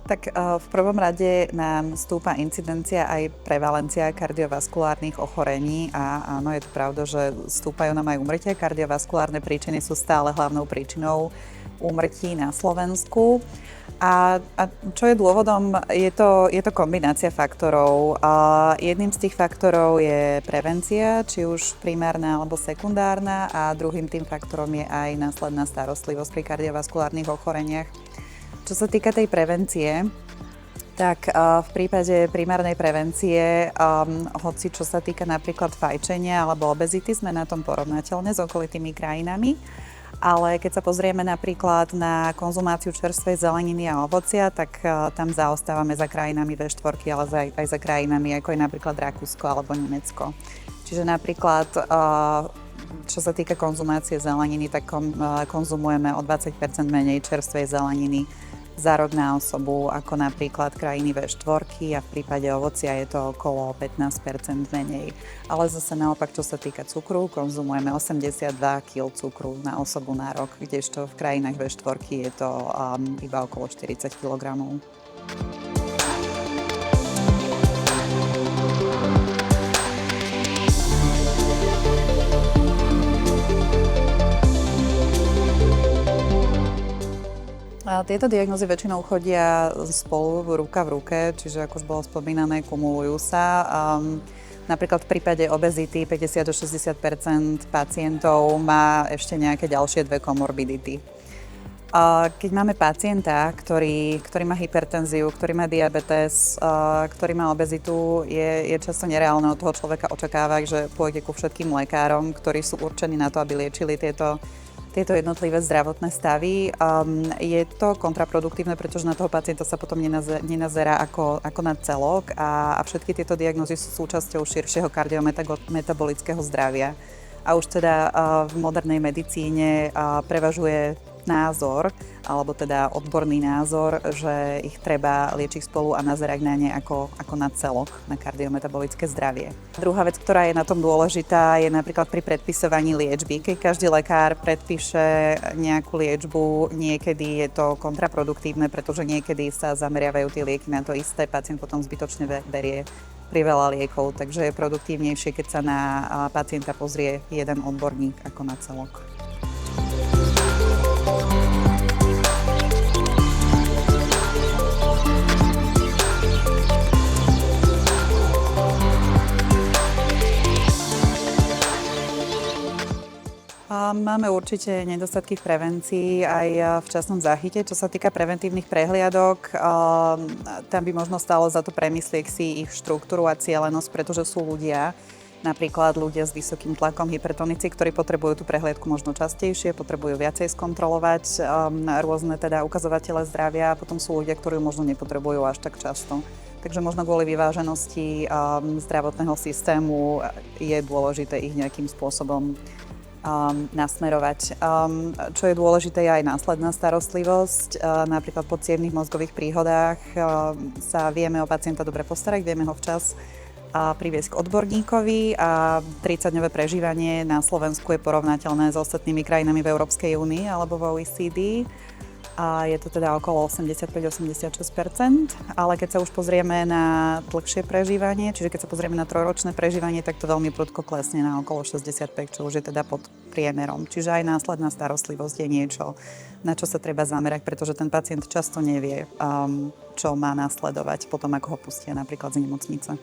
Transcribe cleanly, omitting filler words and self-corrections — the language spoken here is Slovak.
V prvom rade nám stúpa incidencia aj prevalencia kardiovaskulárnych ochorení a áno, je to pravda, že stúpajú nám aj úmrtia. Kardiovaskulárne príčiny sú stále hlavnou príčinou úmrtí na Slovensku. A čo je dôvodom? Je to kombinácia faktorov. Jedným z tých faktorov je prevencia, či už primárna alebo sekundárna, a druhým tým faktorom je aj následná starostlivosť pri kardiovaskulárnych ochoreniach. Čo sa týka tej prevencie, tak v prípade primárnej prevencie, hoci čo sa týka napríklad fajčenia alebo obezity, sme na tom porovnateľne s okolitými krajinami. Ale keď sa pozrieme napríklad na konzumáciu čerstvej zeleniny a ovocia, tak tam zaostávame za krajinami V4, ale aj za krajinami ako je napríklad Rakúsko alebo Nemecko. Čiže napríklad čo sa týka konzumácie zeleniny, tak konzumujeme o 20% menej čerstvej zeleniny za rok na osobu ako napríklad krajiny V4 a v prípade ovocia je to okolo 15% menej. Ale zase naopak, čo sa týka cukru, konzumujeme 82 kg cukru na osobu na rok, kdežto v krajinách V4 je to iba okolo 40 kg. Tieto diagnózy väčšinou chodia spolu ruka v ruke, čiže ako už bolo spomínané, kumulujú sa. Napríklad v prípade obezity 50-60% pacientov má ešte nejaké ďalšie dve komorbidity. Keď máme pacienta, ktorý má hypertenziu, ktorý má diabetes, ktorý má obezitu, je často nereálne od toho človeka očakávať, že pôjde ku všetkým lekárom, ktorí sú určení na to, aby liečili tieto jednotlivé zdravotné stavy. Je to kontraproduktívne, pretože na toho pacienta sa potom nenazerá ako na celok a všetky tieto diagnózy sú súčasťou širšieho kardiometabolického zdravia. A už teda v modernej medicíne prevažuje názor, alebo teda odborný názor, že ich treba liečiť spolu a nazerať na ne ako na celok, na kardiometabolické zdravie. Druhá vec, ktorá je na tom dôležitá, je napríklad pri predpisovaní liečby. Keď každý lekár predpíše nejakú liečbu, niekedy je to kontraproduktívne, pretože niekedy sa zameriavajú tie lieky na to isté, pacient potom zbytočne berie priveľa liekov, takže je produktívnejšie, keď sa na pacienta pozrie jeden odborník ako na celok. Máme určite nedostatky v prevencii aj v časnom záchyte. Čo sa týka preventívnych prehliadok, tam by možno stálo za to premyslieť si ich štruktúru a cielenosť, pretože sú napríklad ľudia s vysokým tlakom, hypertonici, ktorí potrebujú tú prehliadku možno častejšie, potrebujú viacej skontrolovať rôzne teda ukazovatele zdravia, a potom sú ľudia, ktorí možno nepotrebujú až tak často. Takže možno kvôli vyváženosti zdravotného systému je dôležité ich nejakým spôsobom nasmerovať. Čo je dôležité, je aj následná starostlivosť. Napríklad po cievnych mozgových príhodách sa vieme o pacienta dobre postarať, vieme ho včas priviesť k odborníkovi a 30-dňové prežívanie na Slovensku je porovnateľné s ostatnými krajinami v Európskej únii alebo v OECD. A je to teda okolo 85-86%, ale keď sa už pozrieme na dlhšie prežívanie, čiže keď sa pozrieme na trojročné prežívanie, tak to veľmi prudko klesne na okolo 65, čo už je teda pod priemerom. Čiže aj následná starostlivosť je niečo, na čo sa treba zamerať, pretože ten pacient často nevie, čo má nasledovať potom, ako ho pustia napríklad z nemocnice.